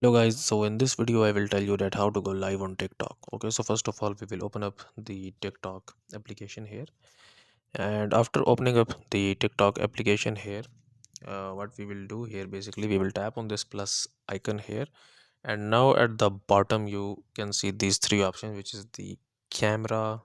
Hello guys, so in this video I will tell you that how to go live on TikTok. Okay, so first of all we will open up the TikTok application here, and after opening up the TikTok application here, what we will do here, basically we will tap on this plus icon here, and now at the bottom you can see these three options, which is the camera,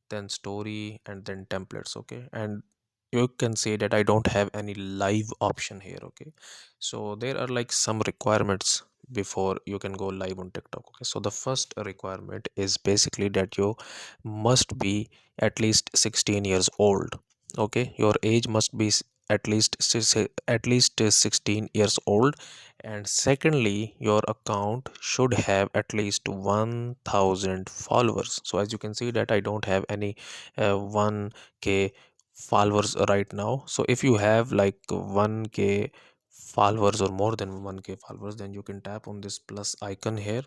then story, and then templates. Okay, and you can say that I don't have any live option here. Okay, so there are like some requirements before you can go live on TikTok. Okay, so the first requirement is basically that you must be at least 16 years old. Okay, your age must be at least 16 years old, and secondly your account should have at least 1000 followers. So as you can see that I don't have any 1k followers right now. So if you have like 1k followers or more than 1k followers, then you can tap on this plus icon here,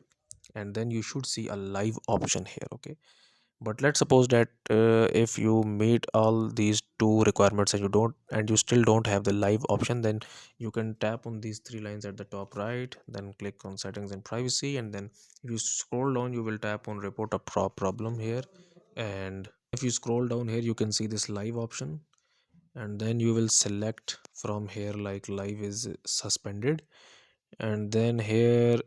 and then you should see a live option here. Okay, but let's suppose that if you meet all these two requirements and you still don't have the live option, then you can tap on these three lines at the top right, then click on settings and privacy, and then if you scroll down you will tap on report a problem here. And if you scroll down here you can see this live option, and then you will select from here like live is suspended, and then here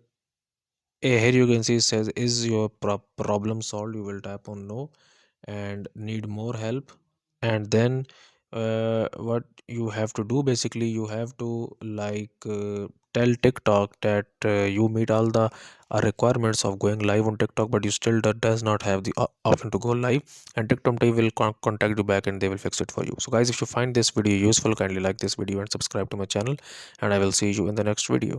you can see it says is your problem solved. You will tap on no, and need more help. And then what you have to do, basically you have to tell TikTok that you meet all the requirements of going live on TikTok, but you still does not have the option to go live, and TikTok team will contact you back and they will fix it for you. So guys, if you find this video useful, kindly like this video and subscribe to my channel, and I will see you in the next video.